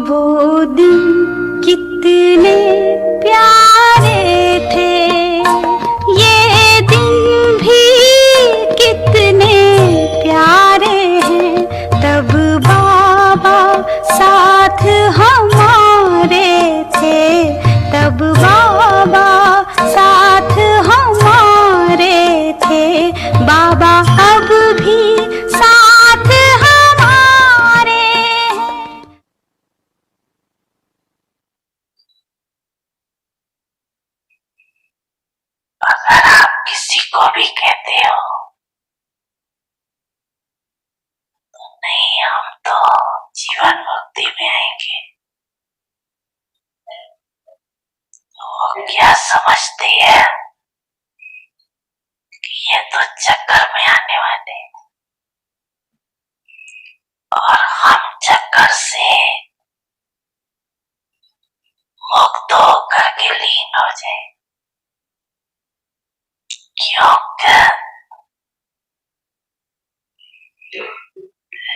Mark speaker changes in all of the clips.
Speaker 1: वो दिन कितने प्यारे थे, ये दिन भी कितने प्यारे हैं। तब बाबा साथ हमारे थे, तब बाबा साथ हमारे थे। बाबा अब भी साथ हमारे हैं।
Speaker 2: अगर आप किसी को भी कहते हो तो नहीं, हम तो जीवन मुक्ति में आएंगे, तो वो क्या समझती है कि ये तो चक्कर में आने वाले, और हम चक्कर से मुक्त होकर के लीन हो जाए। क्योंकि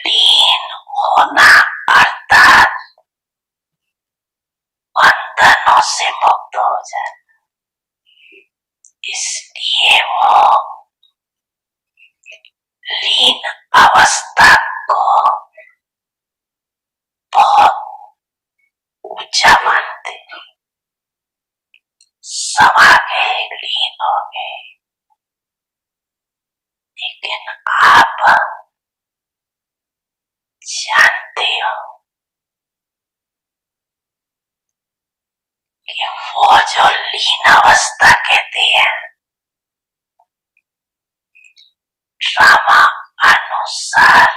Speaker 2: लीन होना अर्थात बंधनों से मुक्त हो जाए। इसलिए वो लीन अवस्था को बहुत ऊंचा मानते। समा गए, लीन हो गए, लेकिन आप जानते हो कि वो जो लीन अवस्था कहते हैं, ड्रामा अनुसार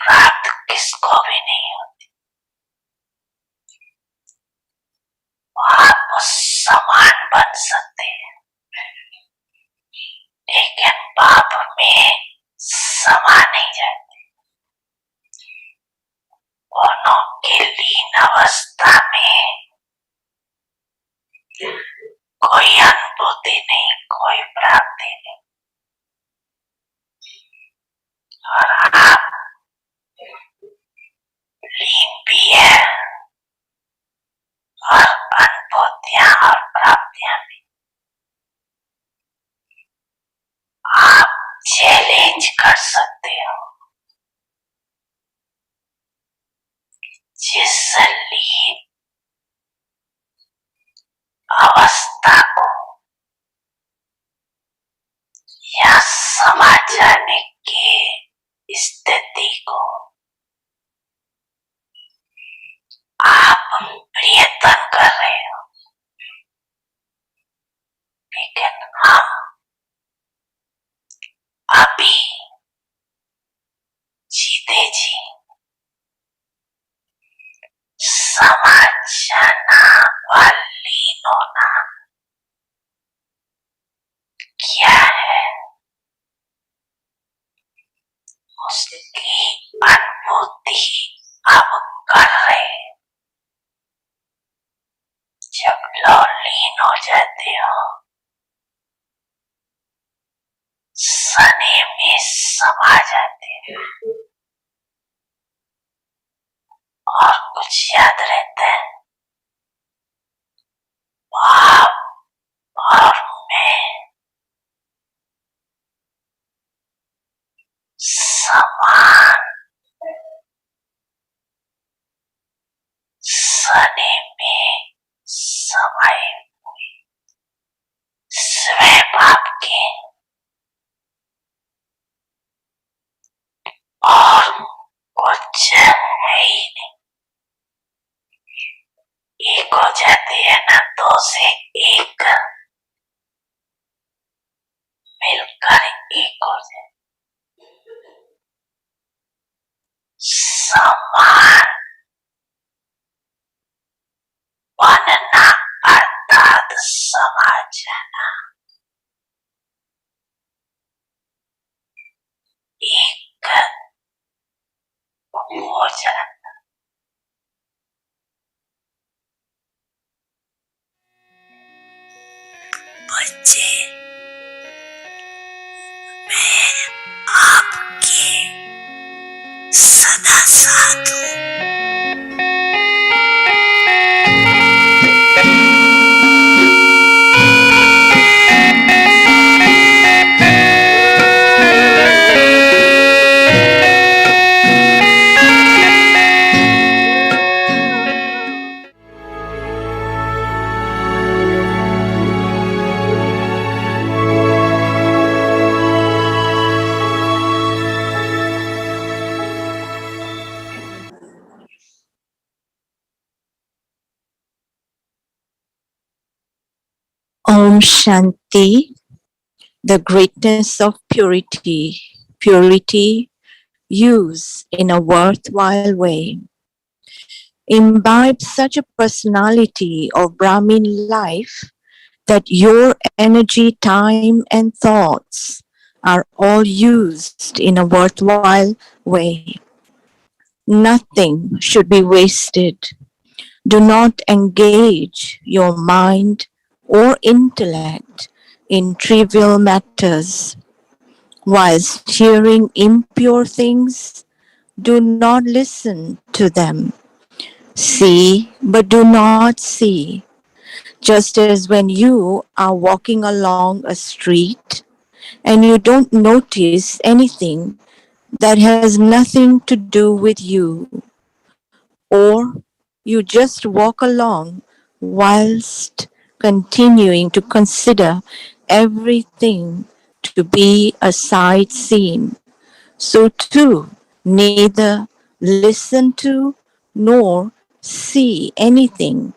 Speaker 2: प्राप्त किसको भी नहीं होती। आप समान बन सकते हैं, लेकिन पाप में समा नहीं जाते। दोनों की लीन अवस्था में कोई अनुभूति नहीं, कोई प्राप्ति नहीं। और आप लीन भी है और अनुभूतियां और प्राप्तियां भी। आप चैलेंज कर सकते हो जिस लीन अवस्था को या समा जाने की स्थिति को आप प्रयत्न कर रहे हो, लेकिन हम अभी जीते जी समा जाना व लीन होना क्या है, उसकी अनुभूति अब कर रहे। जब लोग लीन हो जाते हो, सने में समा जाते हैं और कुछ याद रहता है। आप और मैं समान सने में समाये हुए स्वयं आपके और कुछ है ही नहीं। एक हो जाते हैं ना, दो से एक मिलकर एक हो जाए। समान बनना अर्थात समा जाना, एक हो जाना। बच्चे, मैं आपके सदा
Speaker 3: Om Shanti, the greatness of purity, purity used in a worthwhile way. Imbibe such a personality of Brahmin life that your energy, time, and thoughts are all used in a worthwhile way. Nothing should be wasted. Do not engage your mind or intellect in trivial matters. Whilst hearing impure things, do not listen to them. See, but do not see. Just as when you are walking along a street and you don't notice anything that has nothing to do with you, or you just walk along whilst continuing to consider everything to be a sight scene. So too, neither listen to nor see anything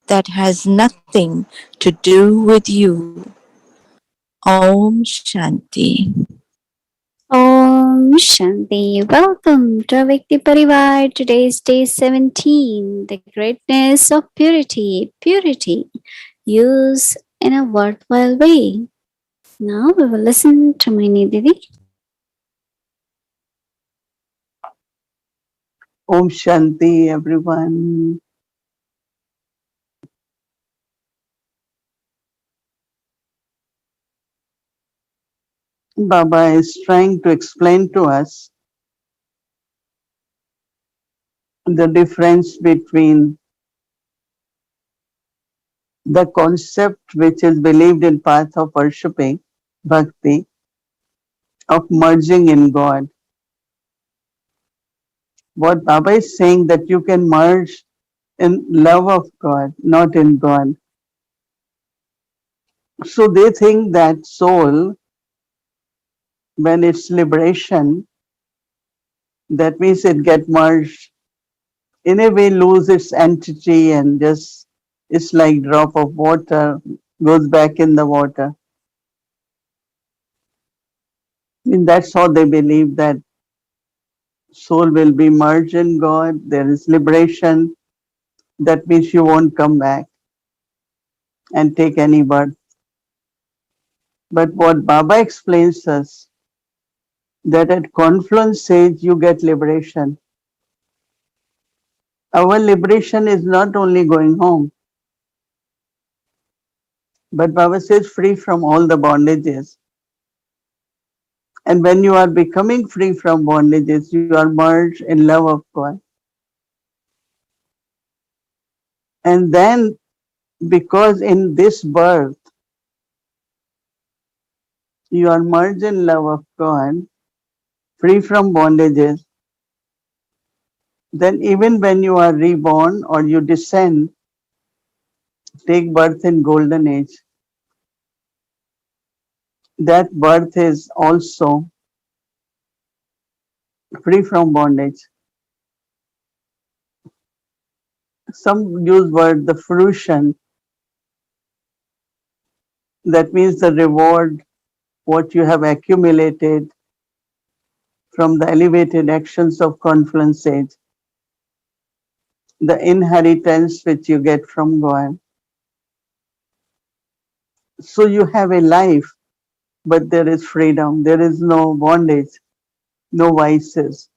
Speaker 3: that has nothing to do with you. Om Shanti.
Speaker 1: Om Shanti. Welcome to Vikti Parivar. Today is day 17. The greatness of purity. Purity. Use in a worthwhile way. Now we will listen to Mohini Didi.
Speaker 4: Om Shanti, everyone. Baba is trying to explain to us the difference between the concept which is believed in path of worshipping, bhakti, of merging in God. What Baba is saying that you can merge in love of God, not in God. So they think that soul, when it's liberation, that means it get merged, in a way lose its entity and just it's like drop of water goes back in the water. I mean, that's how they believe that soul will be merged in God. There is liberation. That means you won't come back and take any birth. But what Baba explains us that at confluence stage you get liberation. Our liberation is not only going home, but Baba says free from all the bondages. And when you are becoming free from bondages, you are merged in love of God. And then, because in this birth, you are merged in love of God, free from bondages, then even when you are reborn or you descend, take birth in golden age, that birth is also free from bondage. Some use word the fruition, that means the reward, what you have accumulated from the elevated actions of confluence age, the inheritance which you get from God. So you have a life, but there is freedom. There is no bondage, no vices.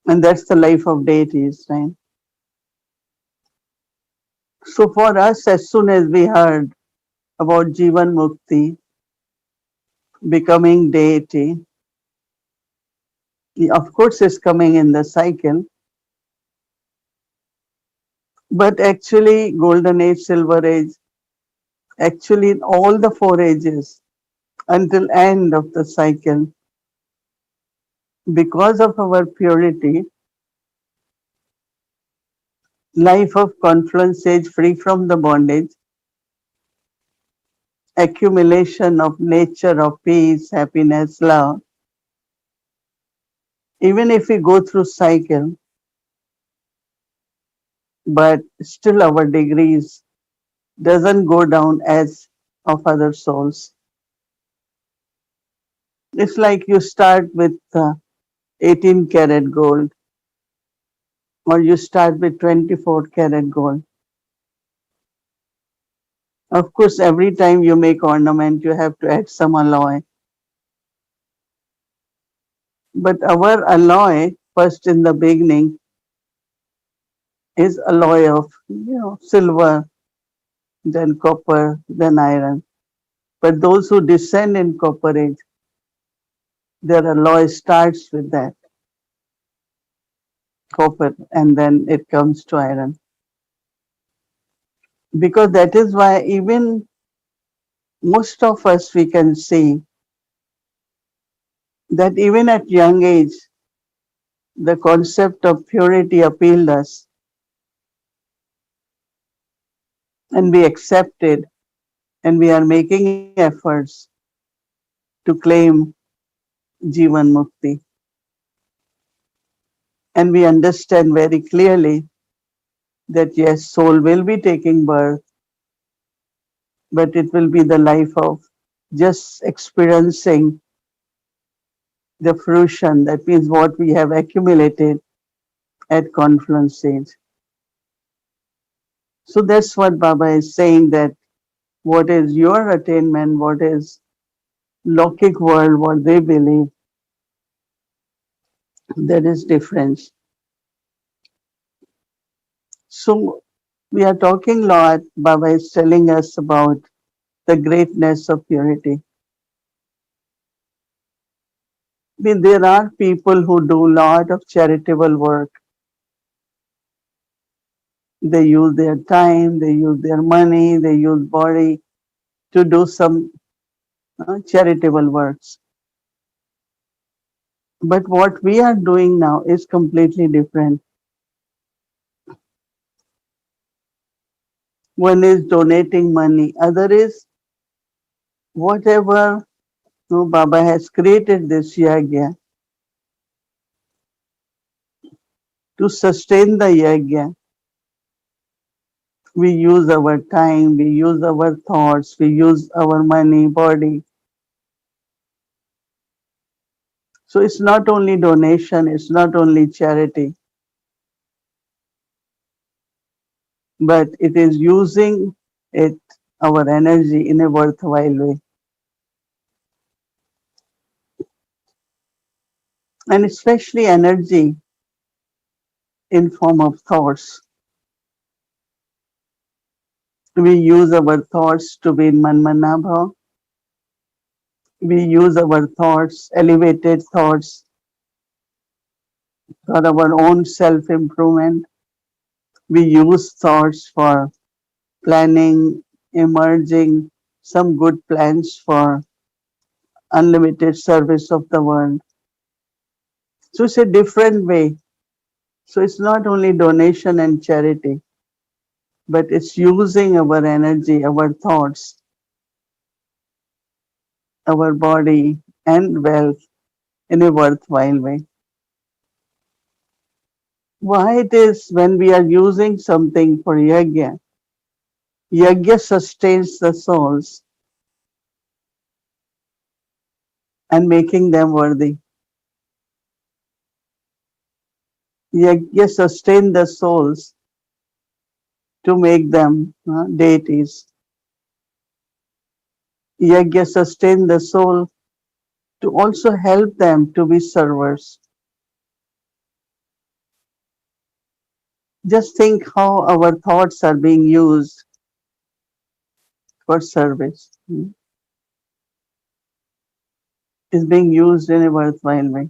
Speaker 4: And that's the life of deities, right? So for us, as soon as we heard about Jivan Mukti, becoming deity, of course it's coming in the cycle, but actually golden age, silver age, actually in all the four ages until end of the cycle, because of our purity, life of confluence age free from the bondage, accumulation of nature of peace, happiness, love. Even if we go through cycle, but still our degrees doesn't go down as of other souls. It's like you start with 18 karat gold or you start with 24 karat gold. Of course, every time you make ornament, you have to add some alloy. But our alloy, first in the beginning, is alloy of silver, then copper, then iron. But those who descend in copper age, their alloy starts with that copper and then it comes to iron. Because that is why even most of us we can see that even at young age the concept of purity appealed us and we accepted and we are making efforts to claim Jivan Mukti. And we understand very clearly that yes, soul will be taking birth, but it will be the life of just experiencing the fruition, that means what we have accumulated at confluence stage. So that's what Baba is saying, that what is your attainment, what is Lokik world, what they believe, there is difference. So we are talking a lot, Baba is telling us about the greatness of purity. I mean, there are people who do a lot of charitable work. They use their time, they use their money, they use body to do some charitable works. But what we are doing now is completely different. One is donating money, other is whatever Baba has created this yagya to sustain the yagya. We use our time, we use our thoughts, we use our money, body. So it's not only donation, it's not only charity, but it is using it, our energy in a worthwhile way. And especially energy in form of thoughts. We use our thoughts to be in Manmanabha. We use our thoughts, elevated thoughts, for our own self improvement. We use thoughts for planning, emerging some good plans for unlimited service of the world. So it's a different way. So it's not only donation and charity, but it's using our energy, our thoughts, our body, and wealth in a worthwhile way. Why it is when we are using something for yajna, yajna sustains the souls and making them worthy. Yajna sustain the souls to make them deities. Yajna sustain the soul to also help them to be servers. Just think how our thoughts are being used for service. Is being used in a worthwhile way.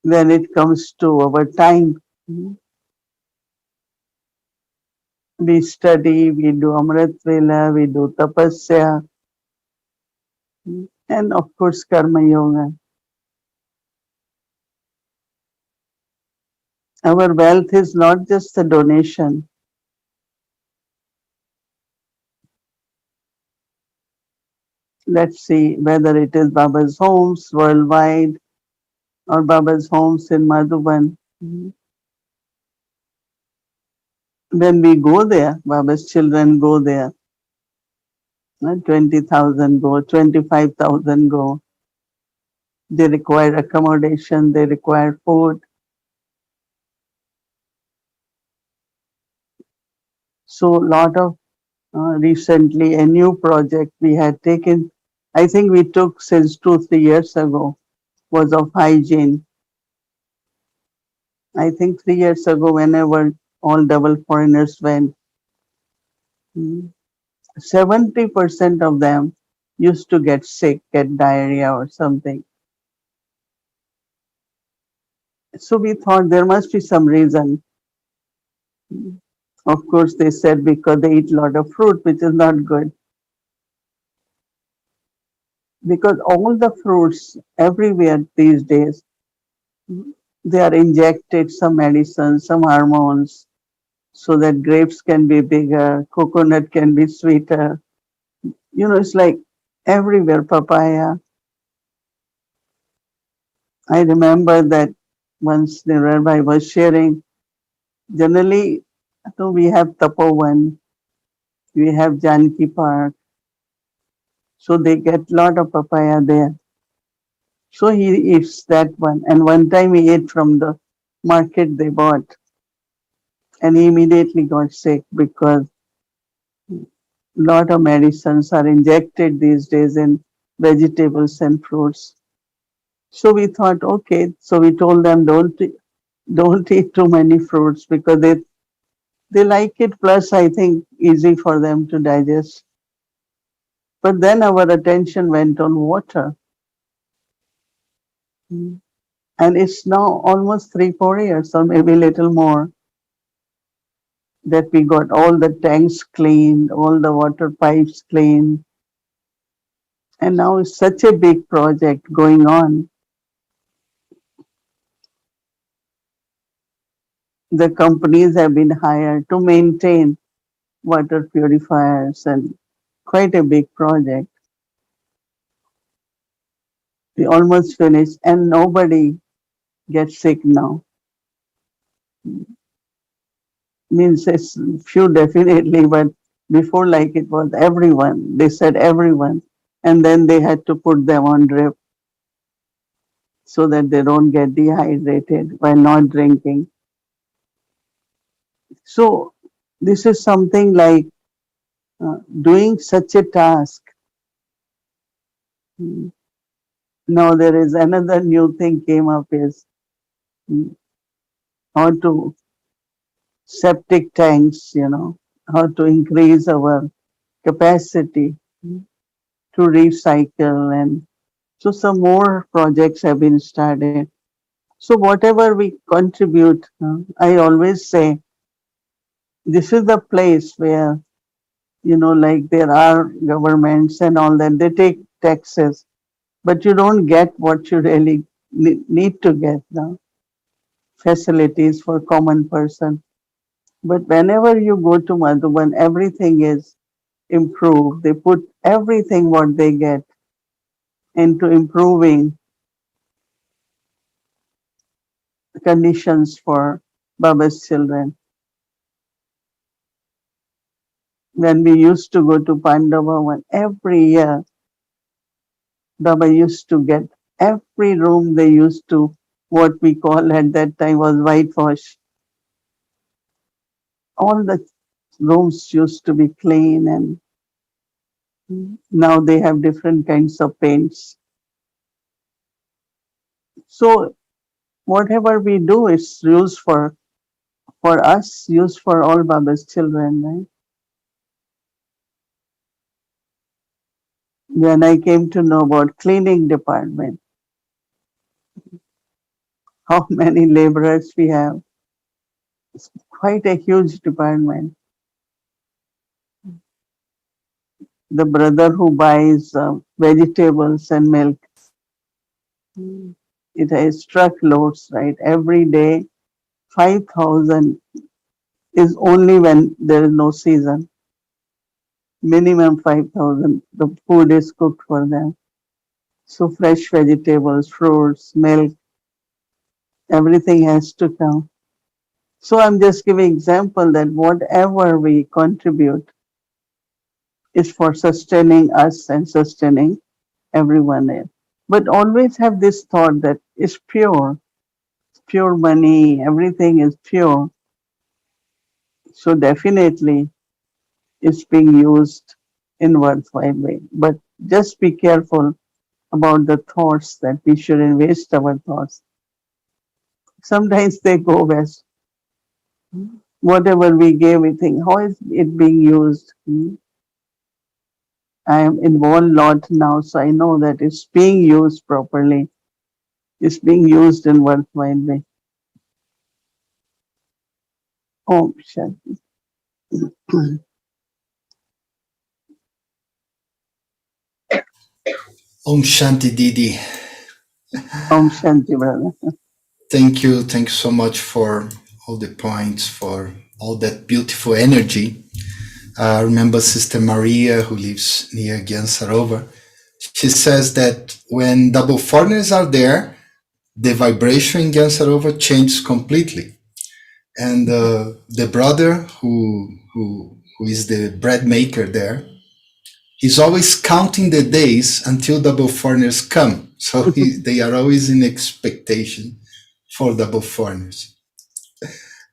Speaker 4: When it comes to our time, we study, we do Amrit Vela, we do Tapasya, and of course Karma Yoga. Our wealth is not just a donation. Let's see whether it is Baba's homes worldwide or Baba's homes in Madhuban. when we go there, Baba's children go there, 20,000 go, 25,000 go. They require accommodation, they require food. So lot of recently a new project we had taken, I think we took since 2, 3 years ago, was of hygiene. I think 3 years ago, whenever all double foreigners went, 70% of them used to get sick, get diarrhea or something. So we thought there must be some reason. Of course, they said because they eat a lot of fruit, which is not good. Because all the fruits everywhere these days, they are injected some medicine, some hormones, so that grapes can be bigger, coconut can be sweeter. It's like everywhere papaya. I remember that once the rabbi was sharing, generally, we have Tapovan, we have Janki Park, so they get lot of papaya there. So he eats that one. And one time he ate from the market they bought, and he immediately got sick because lot of medicines are injected these days in vegetables and fruits. So we thought, okay, so we told them don't eat too many fruits because they like it. Plus, I think easy for them to digest. But then our attention went on water. Mm. And it's now almost 3, 4 years or maybe a little more that we got all the tanks cleaned, all the water pipes cleaned. And now it's such a big project going on. The companies have been hired to maintain water purifiers and quite a big project. We almost finished and nobody gets sick now. Means it's few definitely, but before like it was everyone. They said everyone. And then they had to put them on drip so that they don't get dehydrated by not drinking. So this is something like doing such a task. Mm. Now there is another new thing came up is mm, how to septic tanks, how to increase our capacity to recycle, and so some more projects have been started. So whatever we contribute, I always say this is the place where, like there are governments and all that, they take taxes, but you don't get what you really need to get now, facilities for common person. But whenever you go to Madhuban, everything is improved. They put everything what they get into improving conditions for Baba's children. When we used to go to Pandavavan, every year Baba used to get every room they used to, what we call at that time was whitewash. All the rooms used to be clean, and now they have different kinds of paints. So whatever we do is used for us, used for all Baba's children, right? When I came to know about cleaning department, how many laborers we have, it's quite a huge department. The brother who buys vegetables and milk, it has truckloads, right? Every day, 5,000 is only when there is no season. Minimum 5,000. The food is cooked for them. So fresh vegetables, fruits, milk, everything has to come. So I'm just giving example that whatever we contribute is for sustaining us and sustaining everyone else. But always have this thought that it's pure money, everything is pure. So definitely it's being used in worthwhile way. But just be careful about the thoughts that we shouldn't waste our thoughts. Sometimes they go west. Whatever we gave, we think, how is it being used? I am involved a lot now, so I know that it's being used properly. It's being used in worthwhile way. Om Shanti.
Speaker 2: Om Shanti Didi.
Speaker 4: Om Shanti, brother.
Speaker 2: Thank you so much for all the points, for all that beautiful energy. I remember Sister Maria, who lives near Gyansarova. She says that when double foreigners are there, the vibration in Gyansarova changes completely. And the brother who is the bread maker there, he's always counting the days until double foreigners come. So they are always in expectation for double foreigners.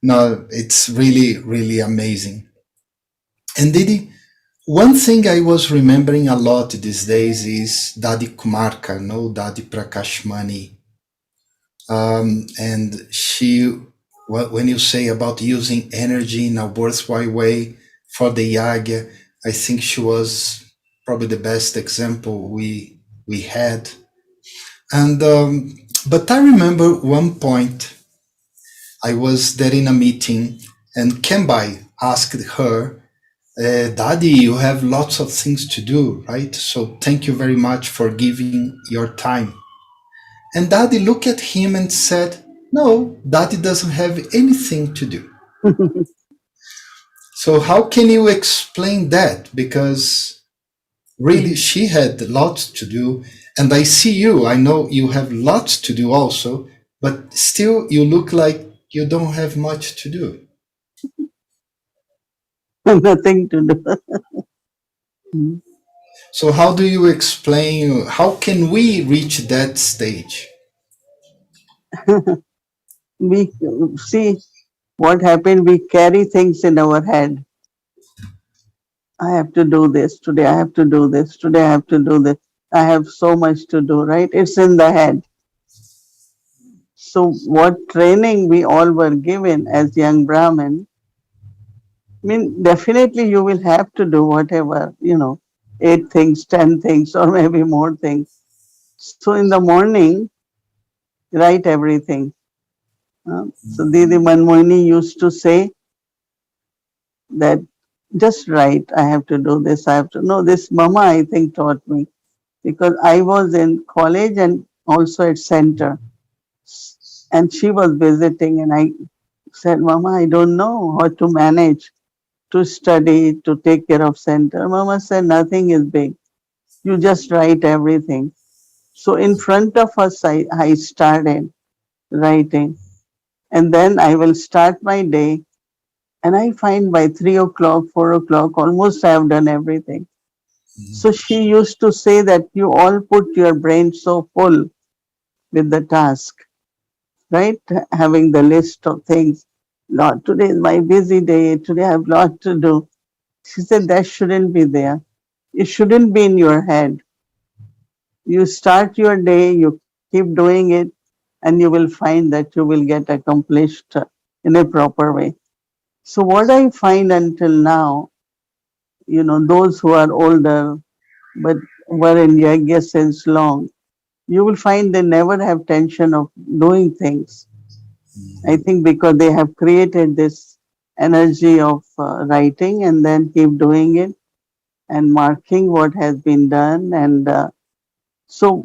Speaker 2: No, it's really, really amazing. And Didi, one thing I was remembering a lot these days is Dadi Kumarka, no Dadi Prakashmani. And she, when you say about using energy in a worthwhile way for the yagya, I think she was probably the best example we had. And but I remember one point. I was there in a meeting, and Kembai asked her, Daddy, you have lots of things to do, right? So thank you very much for giving your time. And Daddy looked at him and said, no, Daddy doesn't have anything to do. So how can you explain that? Because really she had lots to do. And I see you, I know you have lots to do also, but still you look like you don't have much to do.
Speaker 4: Nothing to do.
Speaker 2: So how do you explain, how can we reach that stage?
Speaker 4: We see what happened. We carry things in our head. I have to do this today. I have to do this today. I have to do this. I have so much to do, right? It's in the head. So, what training we all were given as young Brahmin, I mean, definitely you will have to do whatever, 8 things, 10 things, or maybe more things. So, in the morning, write everything. So, Didi Manmohini used to say that just write, I have to do this, I have to. No, this Mama, I think, taught me because I was in college and also at center. And she was visiting, and I said, Mama, I don't know how to manage to study, to take care of center. Mama said, nothing is big. You just write everything. So in front of us, I started writing. And then I will start my day. And I find by 3 o'clock, 4 o'clock, almost I have done everything. So she used to say that you all put your brain so full with the task, right? Having the list of things. Lord, today is my busy day. Today I have a lot to do. She said that shouldn't be there. It shouldn't be in your head. You start your day, you keep doing it, and you will find that you will get accomplished in a proper way. So, what I find until now, those who are older but were in yagya since long, you will find they never have tension of doing things. I think because they have created this energy of writing and then keep doing it and marking what has been done. And so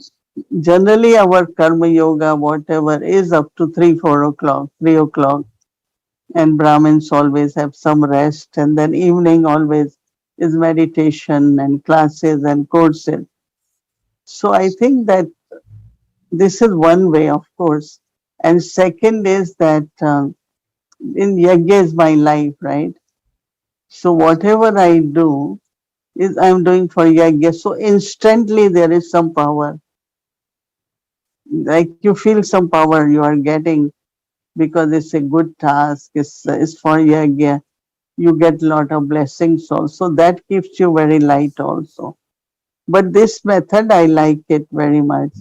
Speaker 4: generally our karma yoga, whatever, is up to 3, 4 o'clock, 3 o'clock. And Brahmins always have some rest. And then evening always is meditation and classes and courses. So I think that this is one way, of course. And second is that in yajna is my life, right? So whatever I do is I'm doing for yajna. So instantly there is some power. Like you feel some power you are getting because it's a good task. It's for yajna. You get lot of blessings also. That keeps you very light also. But this method, I like it very much,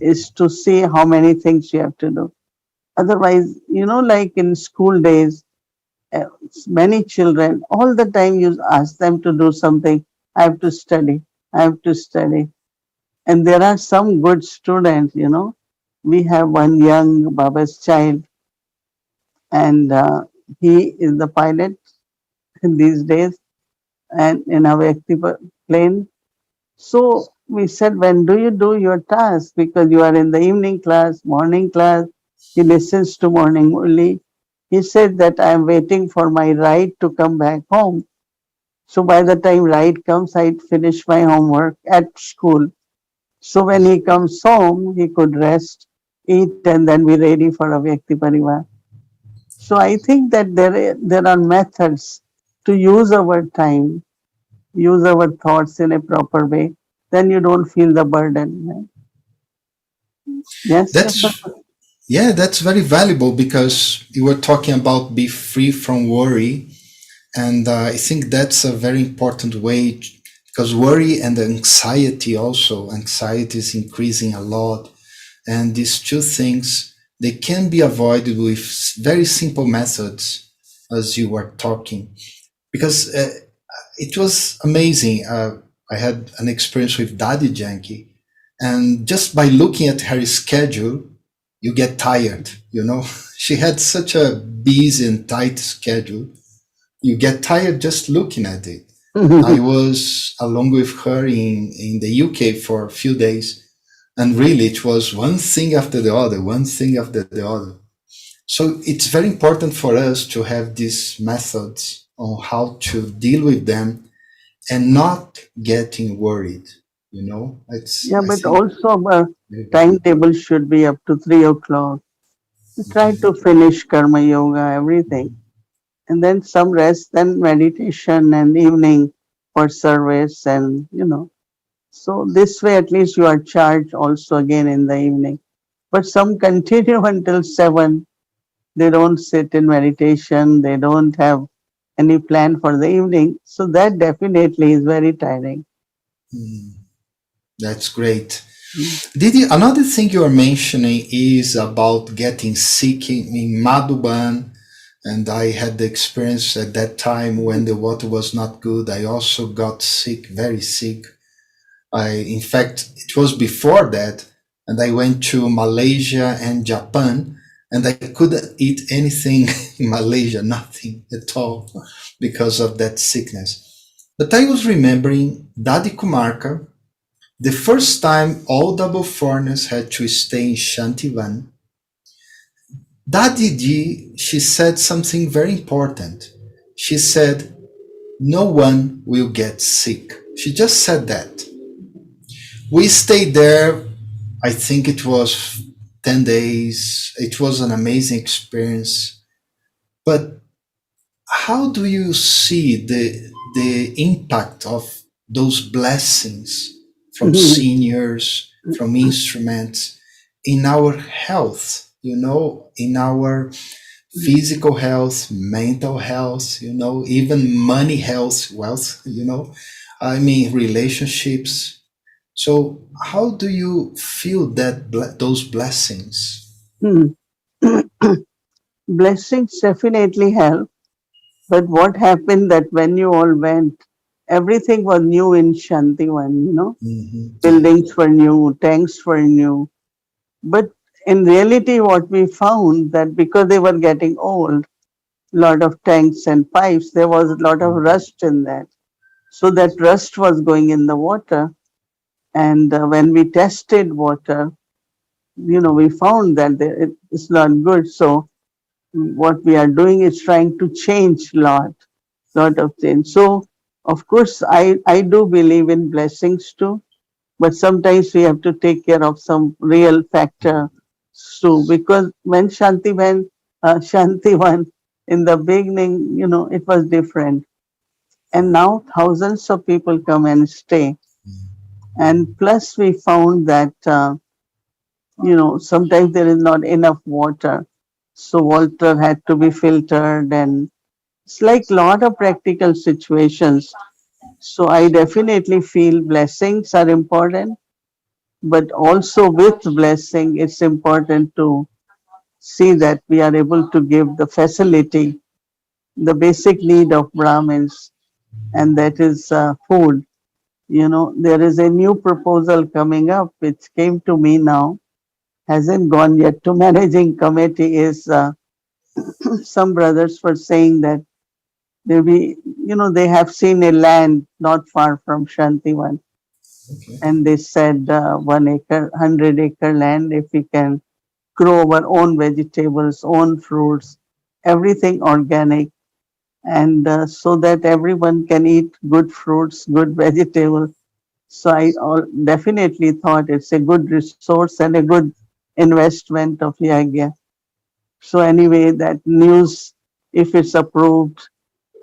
Speaker 4: is to see how many things you have to do. Otherwise, like in school days, uh, many children, all the time you ask them to do something. I have to study. I have to study. And there are some good students. We have one young Baba's child, and he is the pilot these days, and in a Vyakti plane. So we said, when do you do your task? Because you are in the evening class, morning class. He listens to morning only. He said that I am waiting for my ride to come back home. So by the time ride comes, I finish my homework at school. So when he comes home, he could rest, eat, and then be ready for a Vyakti Parivar. So I think that there are methods to use our time, use our thoughts in a proper way, then you don't feel the burden. Right? Yes.
Speaker 2: That's yeah, that's very valuable because you were talking about be free from worry, and I think that's a very important way because worry and anxiety also anxiety is increasing a lot, and these two things they can be avoided with very simple methods, as you were talking. Because it was amazing. I had an experience with Daddy Yankee, and just by looking at her schedule, you get tired. You know, she had such a busy and tight schedule. You get tired just looking at it. I was along with her in the UK for a few days, and really it was one thing after the other, one thing after the other. So it's very important for us to have these methods on how to deal with them and not getting worried. You know, it's
Speaker 4: Yeah,
Speaker 2: I
Speaker 4: but
Speaker 2: think
Speaker 4: also our timetable should be up to 3 o'clock. We try to finish karma yoga, everything, and then some rest, then meditation, and evening for service, and. So this way, at least you are charged also again in the evening. But some continue until 7. They don't sit in meditation. They don't have any plan for the evening. So that definitely is very tiring.
Speaker 2: that's great. Didi, another thing you are mentioning is about getting sick in Madhuban, and I had the experience at that time when the water was not good. I also got sick, very sick. In fact, it was before that, and I went to Malaysia and Japan, and I couldn't eat anything in Malaysia, nothing at all, because of that sickness. But I was remembering Dadi Kumarka, the first time all double foreigners had to stay in Shantivan. Dadi Ji, she said something very important. She said, no one will get sick. She just said that. We stayed there. I think it was 10 days. It was an amazing experience. But how do you see the impact of those blessings from seniors, from instruments in our health, in our physical health, mental health, even money health, wealth, I mean, relationships. So, how do you feel that those blessings?
Speaker 4: Hmm. Blessings definitely help. But what happened that when you all went, everything was new in Shantivan.
Speaker 2: Yeah.
Speaker 4: Buildings were new, tanks were new. But in reality, what we found that because they were getting old, lot of tanks and pipes, there was a lot of rust in that. So that rust was going in the water. And when we tested water, we found that it's not good. So what we are doing is trying to change lot of things. So of course, I do believe in blessings too, but sometimes we have to take care of some real factor too, because when Shanti went, In the beginning, it was different. And now thousands of people come and stay. And plus, we found that, sometimes there is not enough water. So water had to be filtered, and it's like a lot of practical situations. So I definitely feel blessings are important, but also with blessing, it's important to see that we are able to give the facility, the basic need of Brahmins, and that is food. There is a new proposal coming up, which came to me now, hasn't gone yet to managing committee. Is some brothers were saying that they have seen a land not far from Shantivan,
Speaker 2: Okay.
Speaker 4: and they said 1 acre, 100-acre land, if we can grow our own vegetables, own fruits, everything organic, and so that everyone can eat good fruits, good vegetables. So definitely thought it's a good resource and a good investment of Yagya. So anyway, that news, if it's approved,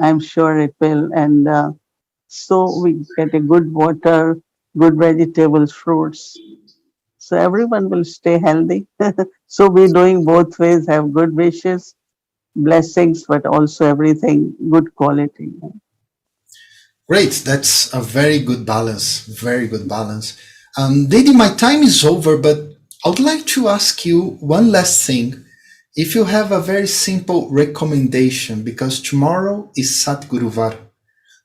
Speaker 4: I'm sure it will. And so we get a good water, good vegetables, fruits. So everyone will stay healthy. So we're doing both ways, have good wishes, blessings, but also everything good quality.
Speaker 2: Great. That's a very good balance. Very good balance. Didi, my time is over, but I would like to ask you one last thing. If you have a very simple recommendation, because tomorrow is Satguruvar,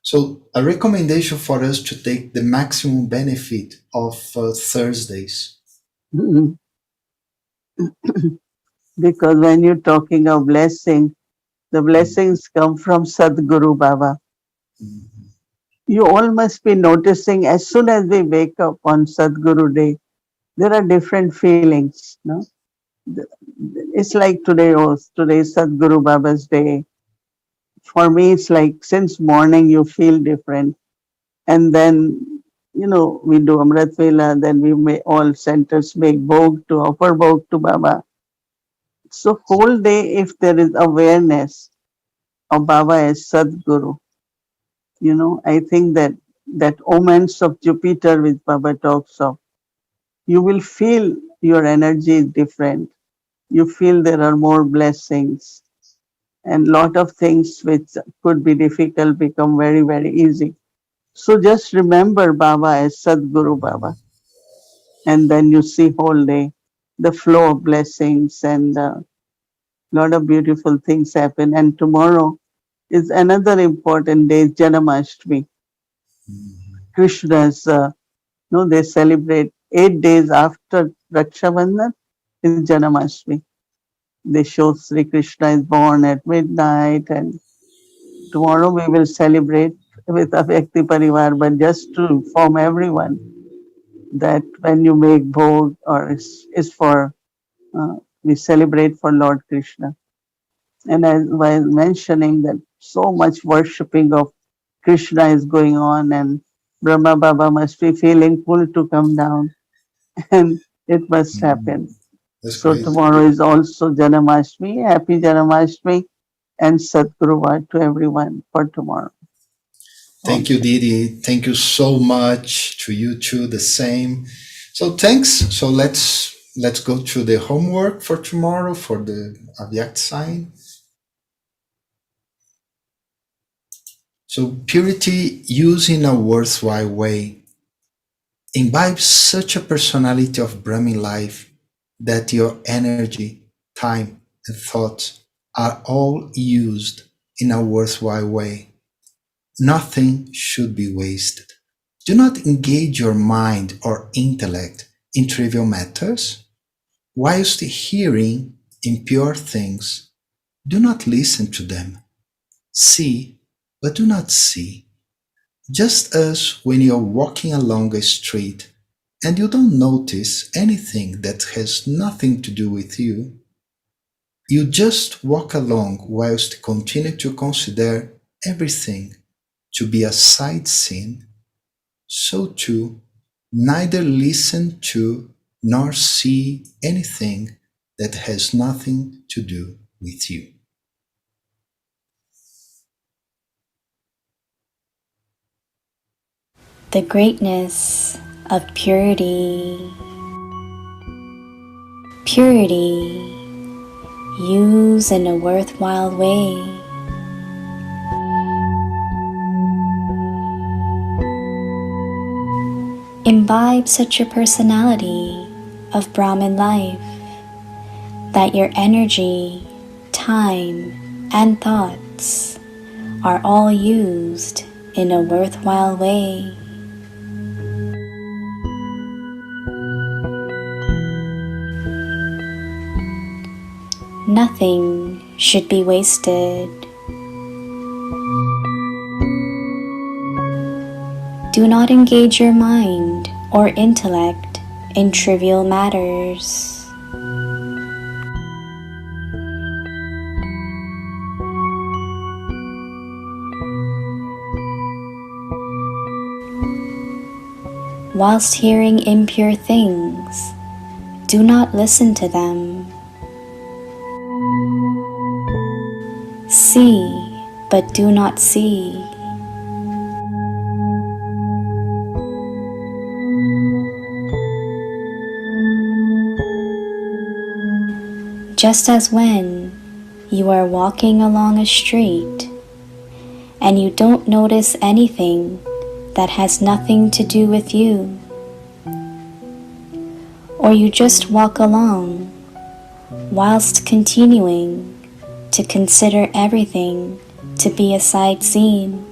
Speaker 2: so a recommendation for us to take the maximum benefit of Thursdays.
Speaker 4: Because when you're talking of blessing, the blessings come from Sadguru Baba. You all must be noticing as soon as we wake up on Sadguru Day, there are different feelings. No? It's like today is Sadguru Baba's day. For me, it's like since morning you feel different. And then, we do Amrit Vela, then we may all centers make bhog to offer bhog to Baba. So whole day, if there is awareness of Baba as Sadguru, I think that omens of Jupiter which Baba talks of, you will feel your energy is different. You feel there are more blessings, and lot of things which could be difficult become very, very easy. So just remember Baba as Sadguru Baba, and then you see whole day the flow of blessings, and lot of beautiful things happen. And tomorrow is another important day, Janamashtami, Krishna's. They celebrate 8 days after Raksha Bandhan is Janamashtami. They show Sri Krishna is born at midnight, and tomorrow we will celebrate with Avyakti Parivar. But just to inform everyone that when you make bhog or is for we celebrate for Lord Krishna. And as I was mentioning that so much worshipping of Krishna is going on, and Brahma Baba must be feeling pulled to come down, and it must happen.
Speaker 2: That's
Speaker 4: So
Speaker 2: great.
Speaker 4: tomorrow is also Janamashtami. Happy Janamashtami and Sadguruvar to everyone for tomorrow.
Speaker 2: Thank
Speaker 4: Om
Speaker 2: you,
Speaker 4: Shanti.
Speaker 2: Didi. Thank you so much to you too. The same. So thanks. So let's go to the homework for tomorrow for the Avyakt sign. So purity used in a worthwhile way imbibes such a personality of Brahmin life that your energy, time, and thoughts are all used in a worthwhile way. Nothing should be wasted. Do not engage your mind or intellect in trivial matters. Whilst hearing impure things, do not listen to them. See, but do not see. Just as when you're walking along a street and you don't notice anything that has nothing to do with you, you just walk along whilst continue to consider everything to be a sight scene. So too, neither listen to nor see anything that has nothing to do with you.
Speaker 1: the greatness of purity. Purity, use in a worthwhile way. Imbibe such a personality of Brahmin life that your energy, time, and thoughts are all used in a worthwhile way. Nothing should be wasted. Do not engage your mind or intellect in trivial matters. Whilst hearing impure things, do not listen to them. See, but do not see. Just as when you are walking along a street and you don't notice anything that has nothing to do with you, or you just walk along whilst continuing to consider everything to be a sight scene.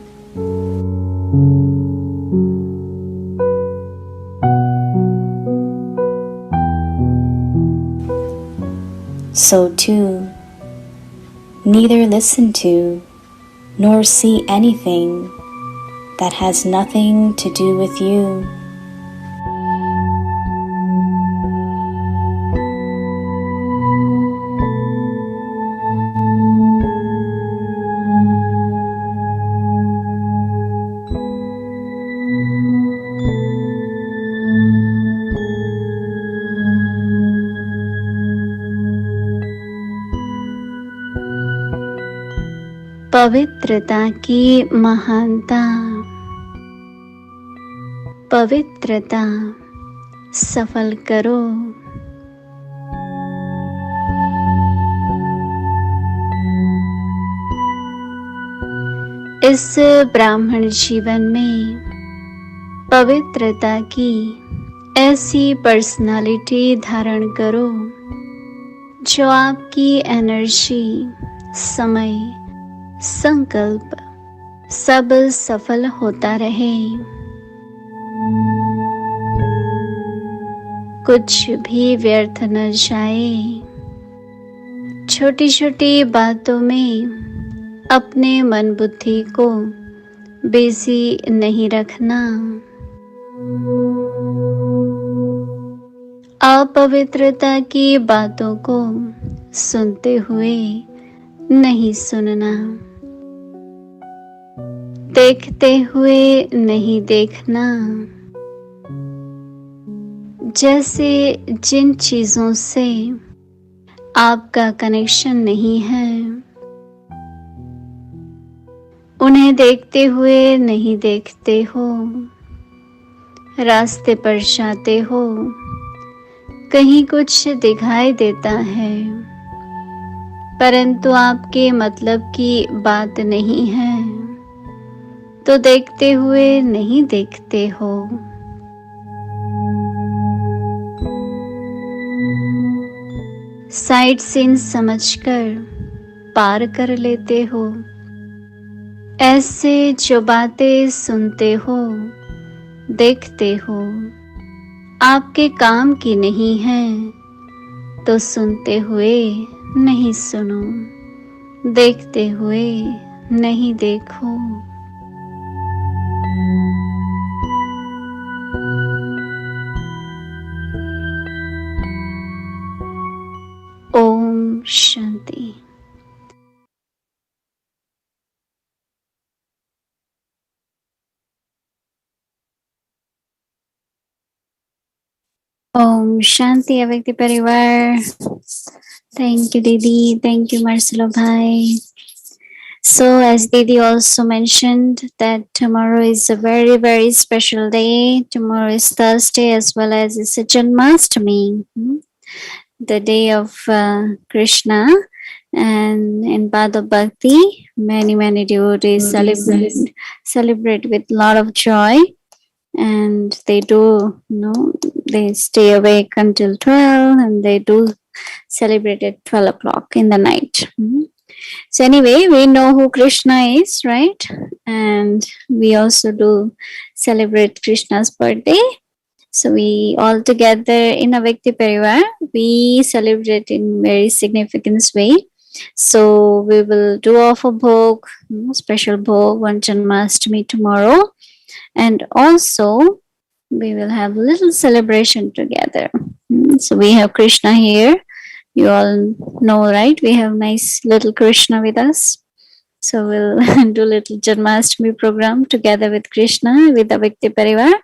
Speaker 1: So too, neither listen to nor see anything that has nothing to do with you. पवित्रता की महानता। पवित्रता सफल करो। इस ब्राह्मण जीवन में पवित्रता की ऐसी पर्सनालिटी धारण करो जो आपकी एनर्जी, समय, संकल्प सब सफल होता रहे। कुछ भी व्यर्थ न जाए। छोटी छोटी बातों में अपने मन बुद्धि को बिजी नहीं रखना। अपवित्रता की बातों को सुनते हुए नहीं सुनना। देखते हुए नहीं देखना। जैसे जिन चीजों से आपका कनेक्शन नहीं है, उन्हें देखते हुए नहीं देखते हो। रास्ते पर जाते हो, कहीं कुछ दिखाई देता है, परंतु आपके मतलब की बात नहीं है, तो देखते हुए नहीं देखते हो। साइड सीन समझकर पार कर लेते हो। ऐसे जो बातें सुनते हो, देखते हो, आपके काम की नहीं है, तो सुनते हुए नहीं सुनो, देखते हुए नहीं देखो। ओम शांति। ओम शांति अव्यक्त परिवार। थैंक यू दीदी, थैंक यू मार्सलो भाई। So, as Didi also mentioned, that tomorrow is a very, very special day. Tomorrow is Thursday as well as it's a Janmashtami, the day of Krishna. And in Pada Bhakti, many, many devotees celebrate with a lot of joy. And they do, they stay awake until 12 and they do celebrate at 12 o'clock in the night. So anyway, we know who Krishna is, right? And we also do celebrate Krishna's birthday. So we all together in a Vyakti Parivar, we celebrate in very significant way. So we will do offer bhog, special bhog on Janmashtami tomorrow. And also we will have a little celebration together. So we have Krishna here. You all know, right? We have nice little Krishna with us. So we'll do little Janmashtami program together with Krishna, with the Vyakti Parivar.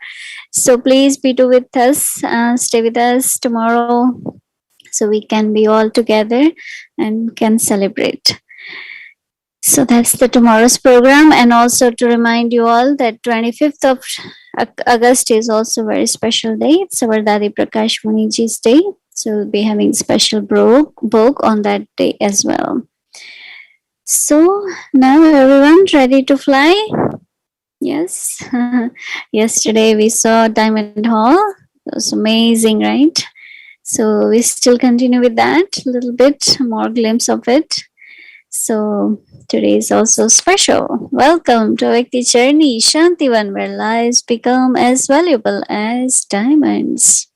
Speaker 1: So please be do with us, stay with us tomorrow, so we can be all together and can celebrate. So that's the tomorrow's program. And also to remind you all that 25th of August is also a very special day. It's our Dadi Prakash Muniji's day. So we'll be having special book on that day as well. So now everyone ready to fly? Yes. Yesterday we saw Diamond Hall. It was amazing, right? So we still continue with that, a little bit more glimpse of it. So today is also special. Welcome to Vyakti Journey Shantivan, where lives become as valuable as diamonds.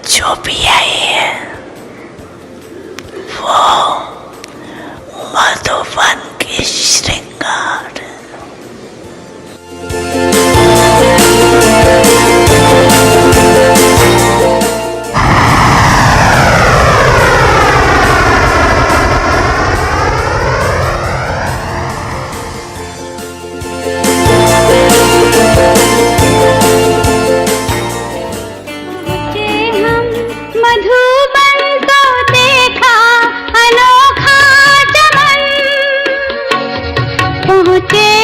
Speaker 3: जो भी आई है वो मधुबन के श्रृंगार
Speaker 1: पहुँचे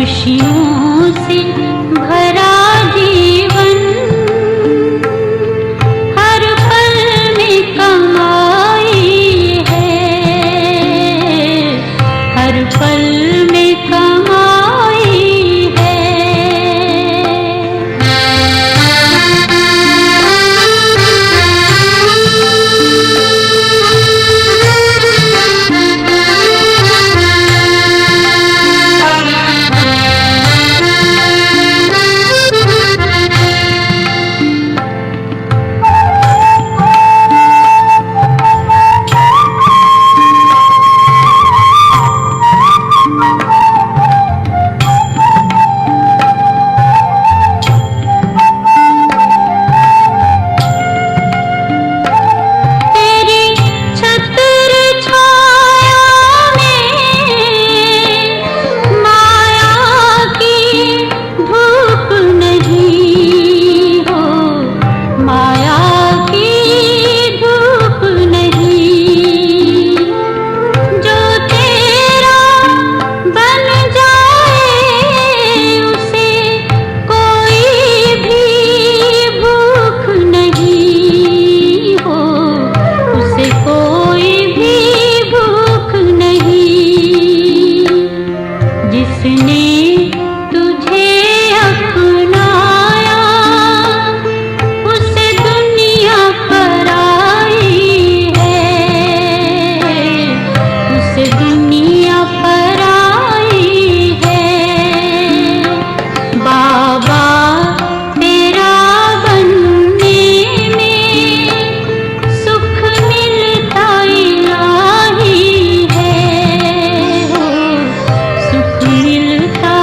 Speaker 3: खुशियों से भरा जीवन, हर पल में कमाई है, हर पल में कमाई है। तेरी छत्र छाया में माया की धूप नहीं हो, माया की धूप नहीं। जो तेरा बन जाए उसे कोई भी भूख नहीं हो, उसे कोई भी भूख नहीं। जिसने तुझे अपनाया उसे दुनिया पराई है, उसे दुनिया पराई है। बाबा तेरा बनने में सुख मिलता इलाही है, सुख मिलता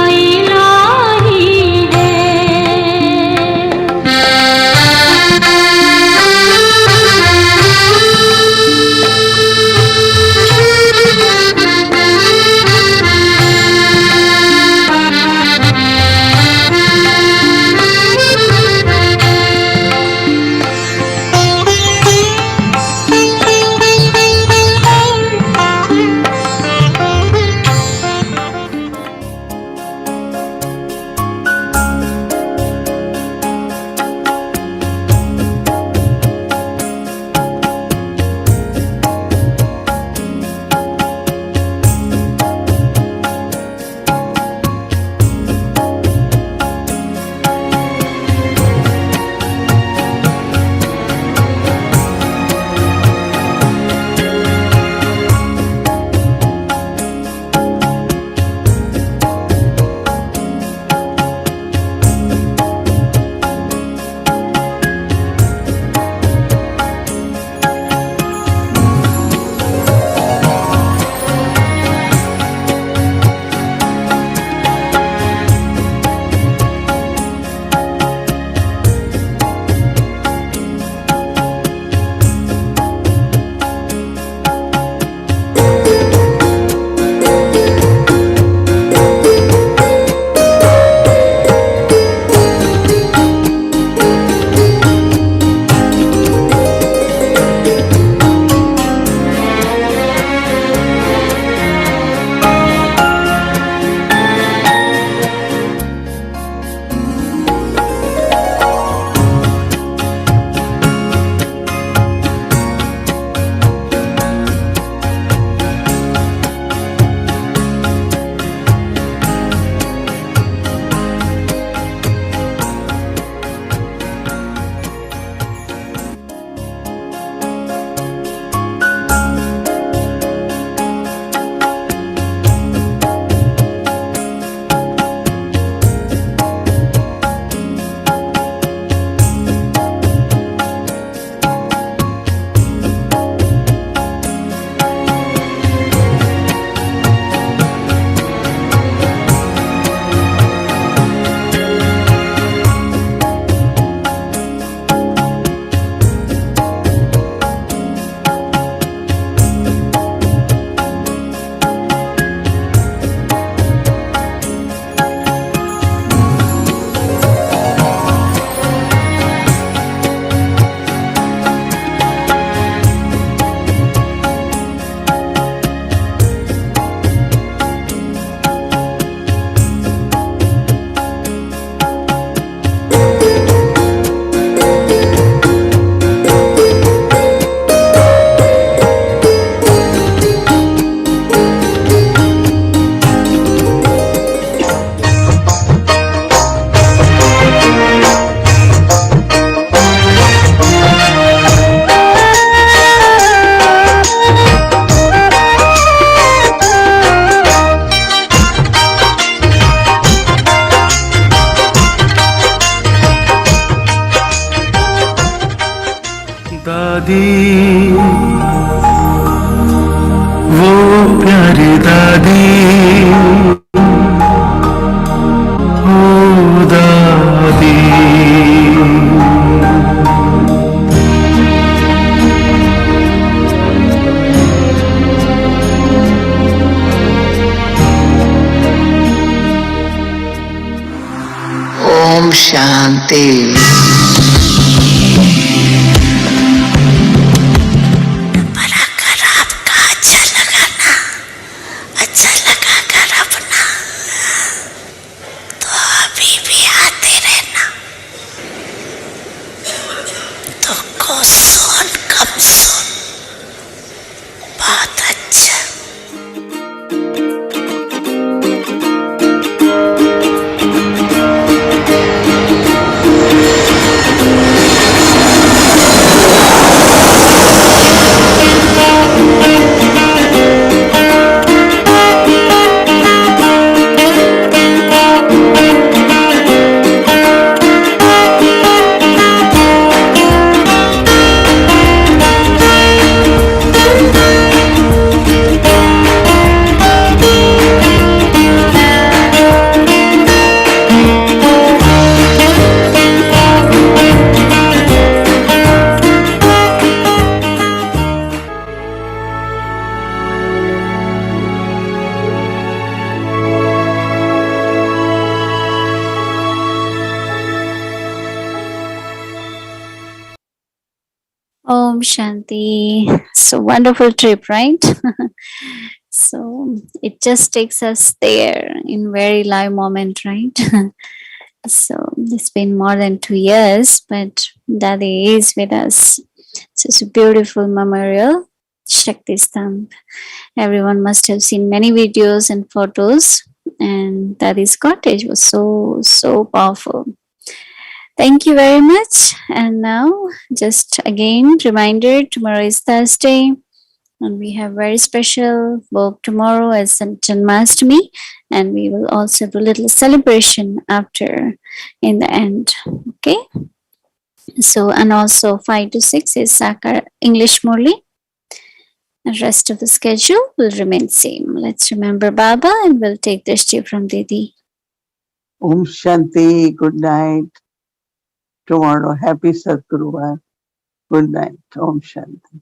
Speaker 2: वो प्यारी दादी ओ दादी Om Shanti
Speaker 1: Om Shanti. So wonderful trip, right? So it just takes us there in very live moment, right? So it's been more than 2 years, but Daddy is with us. So it's a beautiful memorial. Shakti Stamp. Everyone must have seen many videos and photos, and Daddy's cottage was so powerful. Thank you very much. And now, just again, reminder tomorrow is Thursday, and we have very special work tomorrow as Janmashtami, and we will also do a little celebration after in the end. Okay, so and also 5 to 6 is Sakar English Murli. The rest of the schedule will remain same. Let's remember Baba and we'll take Drishti from Didi.
Speaker 4: Om Shanti. Good night. Tomorrow. Happy Sadguruvar. Good night. Om Shanti.